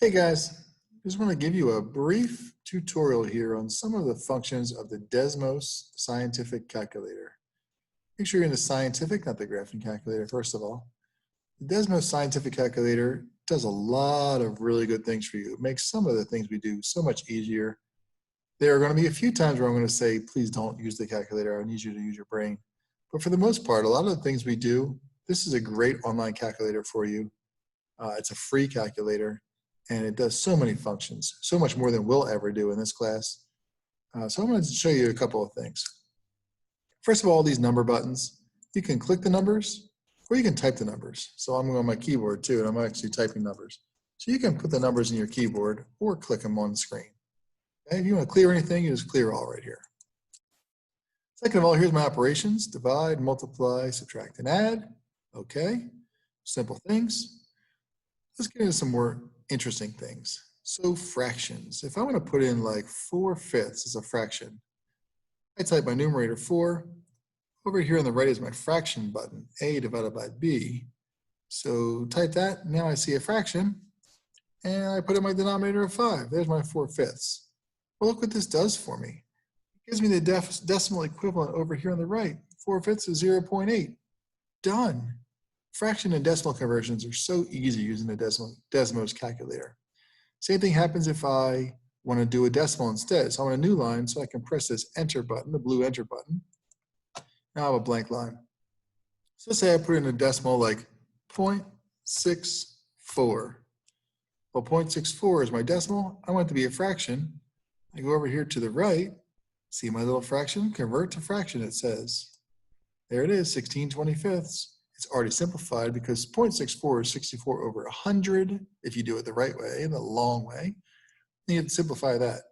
Hey guys, just want to give you a brief tutorial here on some of the functions of the Desmos scientific calculator. Make sure you're in the scientific, not the graphing calculator, first of all. The Desmos scientific calculator does a lot of really good things for you. It makes some of the things we do so much easier. There are going to be a few times where I'm going to say, please don't use the calculator. I need you to use your brain. But for the most part, a lot of the things we do, this is a great online calculator for you. It's a free calculator. And it does so many functions, so much more than we'll ever do in this class. So I'm going to show you a couple of things. First of all, these number buttons, you can click the numbers or you can type the numbers. So I'm on my keyboard too, and I'm actually typing numbers. So you can put the numbers in your keyboard or click them on the screen. Okay? If you want to clear anything, you just clear all right here. Second of all, here's my operations: divide, multiply, subtract, and add. Okay, simple things. Let's get into some more interesting things. So fractions. If I want to put in like 4/5 as a fraction, I type my numerator 4. Over here on the right is my fraction button, a divided by b. So type that. Now I see a fraction, and I put in my denominator of 5. There's my 4/5. Well, look what this does for me. It gives me the decimal equivalent over here on the right. 4/5 is 0.8. Done. Fraction and decimal conversions are so easy using the Desmos calculator. Same thing happens if I want to do a decimal instead. So I want a new line, so I can press this enter button, the blue enter button. Now I have a blank line. So let's say I put in a decimal like 0.64. Well, 0.64 is my decimal. I want it to be a fraction. I go over here to the right, see my little fraction, convert to fraction, it says. There it is, 16/25. It's already simplified because 0.64 is 64 over 100 if you do it the right way, the long way. You can simplify that.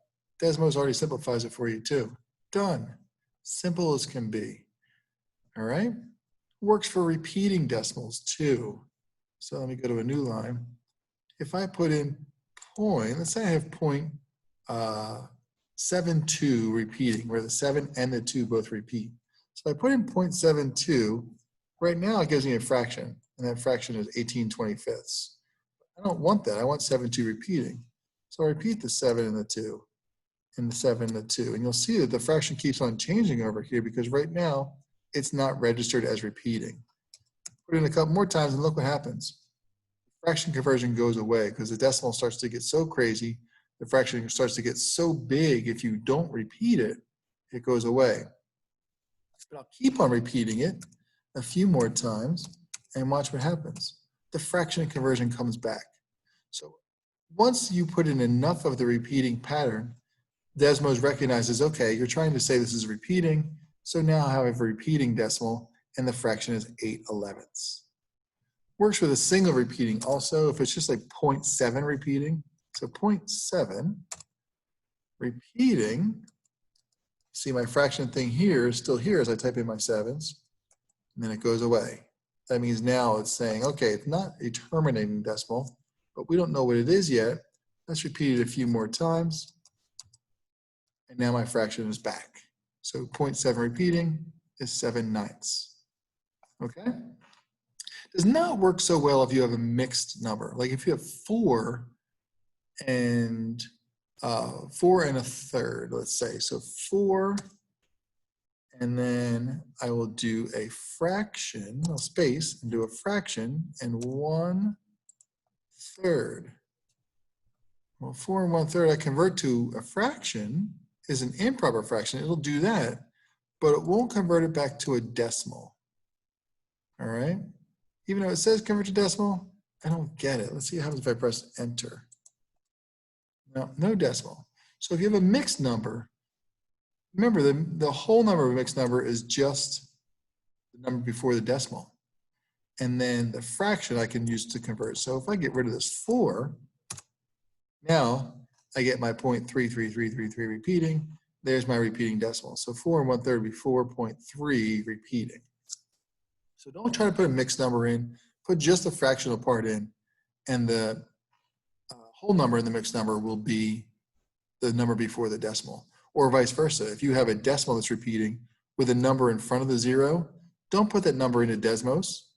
Desmos already simplifies it for you too. Done. Simple as can be. All right? Works for repeating decimals too. So let me go to a new line. If I put in let's say I have 0.72 repeating, where the 7 and the 2 both repeat. So I put in 0.72. Right now it gives me a fraction, and that fraction is 18/25. I don't want that. I want 7/2 repeating. So I repeat the 7 and the 2, and the 7 and the 2. And you'll see that the fraction keeps on changing over here because right now it's not registered as repeating. Put it in a couple more times and look what happens. The fraction conversion goes away because the decimal starts to get so crazy. The fraction starts to get so big if you don't repeat it, it goes away. But I'll keep on repeating it a few more times and watch what happens. The fraction conversion comes back. So once you put in enough of the repeating pattern, Desmos recognizes, okay, you're trying to say this is repeating, so now I have a repeating decimal and the fraction is 8/11. Works with a single repeating also if it's just like 0.7 repeating. So 0.7 repeating, see my fraction thing here is still here as I type in my 7s. And then it goes away. That means now it's saying, okay, it's not a terminating decimal, but we don't know what it is yet. Let's repeat it a few more times. And now my fraction is back. So 0.7 repeating is 7/9. Okay? Does not work so well if you have a mixed number. Like if you have 4 and 1/3, let's say. So 4. And then I will do a fraction, a space, and do a fraction, and 1/3. Well, 4 and 1/3 I convert to a fraction is an improper fraction. It'll do that, but it won't convert it back to a decimal. All right? Even though it says convert to decimal, I don't get it. Let's see what happens if I press enter. No decimal. So if you have a mixed number, remember, the whole number of a mixed number is just the number before the decimal. And then the fraction I can use to convert. So if I get rid of this 4, now I get my 0.33333 repeating. There's my repeating decimal. So 4 and 1/3 would be 4.3 repeating. So don't try to put a mixed number in. Put just the fractional part in. And the whole number in the mixed number will be the number before the decimal. Or vice versa. If you have a decimal that's repeating with a number in front of the 0, don't put that number into Desmos.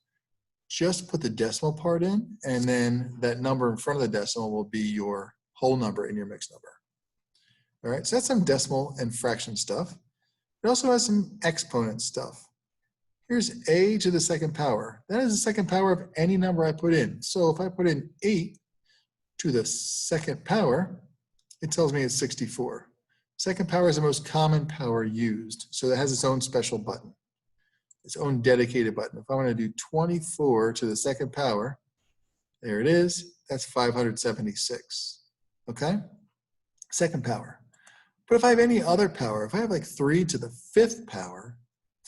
just put the decimal part in, and then that number in front of the decimal will be your whole number in your mixed number. All right, so that's some decimal and fraction stuff. It also has some exponent stuff. Here's a to the second power. That is the second power of any number I put in. So if I put in 8 to the second power, it tells me it's 64. Second power is the most common power used, so it has its own special button, its own dedicated button. If I want to do 24 to the second power, there it is, that's 576, okay? Second power. But if I have any other power, if I have like 3 to the fifth power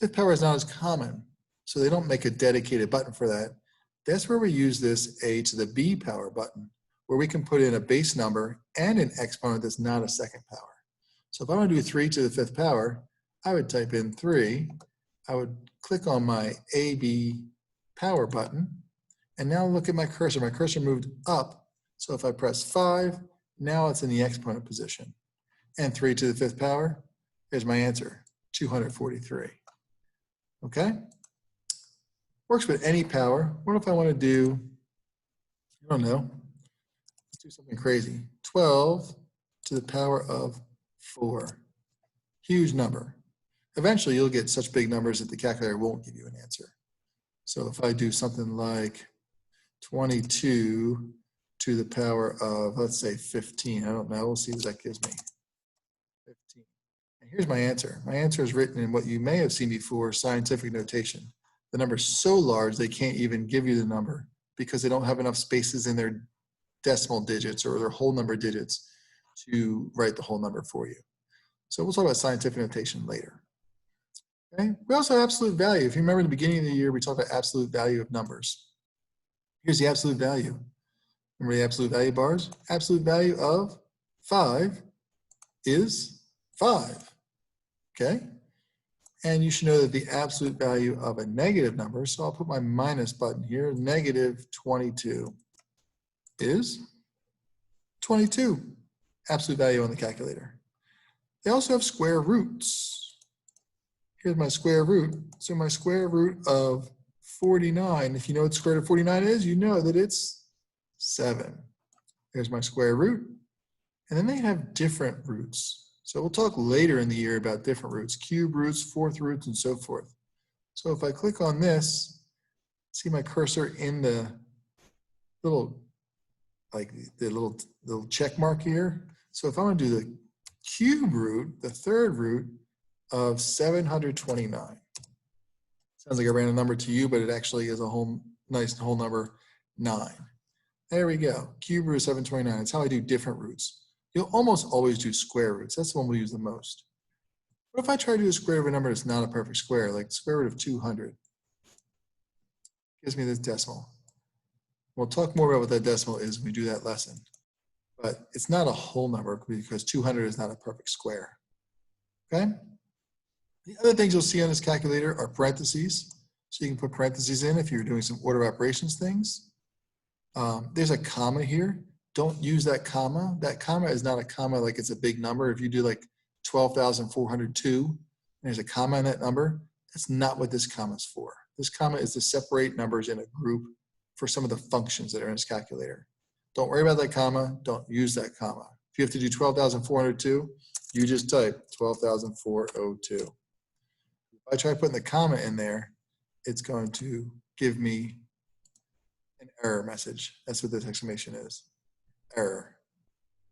is not as common, so they don't make a dedicated button for that. That's where we use this a to the b power button, where we can put in a base number and an exponent that's not a second power. So if I want to do 3 to the fifth power, I would type in 3, I would click on my AB power button, and now look at my cursor. My cursor moved up, so if I press 5, now it's in the exponent position. And 3 to the fifth power, here's my answer, 243. Okay? Works with any power. What if I want to do, I don't know, let's do something crazy. 12 to the power of 4. Huge number. Eventually, you'll get such big numbers that the calculator won't give you an answer. So if I do something like 22 to the power of, let's say 15, I don't know, we'll see what that gives me. 15. And here's my answer. My answer is written in what you may have seen before, scientific notation. The number's so large they can't even give you the number because they don't have enough spaces in their decimal digits or their whole number digits to write the whole number for you. So we'll talk about scientific notation later. Okay. We also have absolute value. If you remember in the beginning of the year, we talked about absolute value of numbers. Here's the absolute value. Remember the absolute value bars? Absolute value of 5 is 5. Okay? And you should know that the absolute value of a negative number, so I'll put my minus button here, negative 22 is 22. Absolute value on the calculator. They also have square roots. Here's my square root. So my square root of 49, if you know what the square root of 49 is, you know that it's 7. There's my square root. And then they have different roots. So we'll talk later in the year about different roots, cube roots, fourth roots, and so forth. So if I click on this, see my cursor in the little, like the little check mark here. So if I want to do the cube root, the third root of 729. Sounds like a random number to you, but it actually is a whole nice whole number, 9. There we go. Cube root of 729. It's how I do different roots. You'll almost always do square roots. That's the one we use the most. What if I try to do a square root of a number that's not a perfect square, like the square root of 200? Gives me this decimal. We'll talk more about what that decimal is when we do that lesson. But it's not a whole number because 200 is not a perfect square. Okay? The other things you'll see on this calculator are parentheses. So you can put parentheses in if you're doing some order of operations things. There's a comma here. Don't use that comma. That comma is not a comma like it's a big number. If you do like 12,402, and there's a comma in that number, that's not what this comma is for. This comma is to separate numbers in a group for some of the functions that are in this calculator. Don't worry about that comma. Don't use that comma. If you have to do 12,402, you just type 12,402. If I try putting the comma in there, it's going to give me an error message. That's what this exclamation is. Error.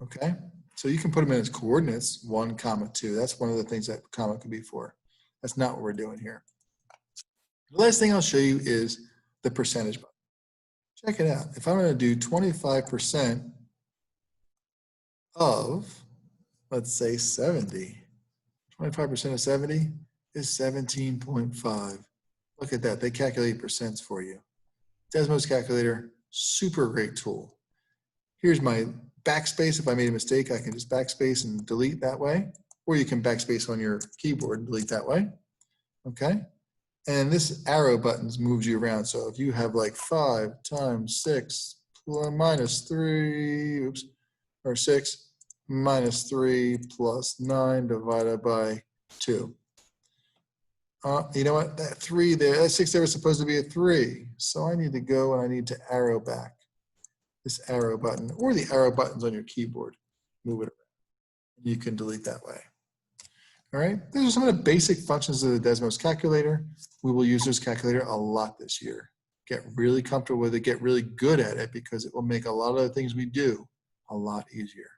Okay? So you can put them in as coordinates, 1, 2. That's one of the things that comma could be for. That's not what we're doing here. The last thing I'll show you is the percentage button. Check it out. If I'm going to do 25% of, let's say 70, 25% of 70 is 17.5. Look at that. They calculate percents for you. Desmos calculator, super great tool. Here's my backspace. If I made a mistake, I can just backspace and delete that way. Or you can backspace on your keyboard and delete that way. Okay? And this arrow buttons moves you around. So if you have like 5 times 6 minus 3, oops, or 6 minus 3 plus 9 divided by 2. You know what? That 3 there, that 6 there was supposed to be a 3. So I need to go and I need to arrow back this arrow button, or the arrow buttons on your keyboard. Move it around. You can delete that way. All right, those are some of the basic functions of the Desmos calculator. We will use this calculator a lot this year. Get really comfortable with it, get really good at it, because it will make a lot of the things we do a lot easier.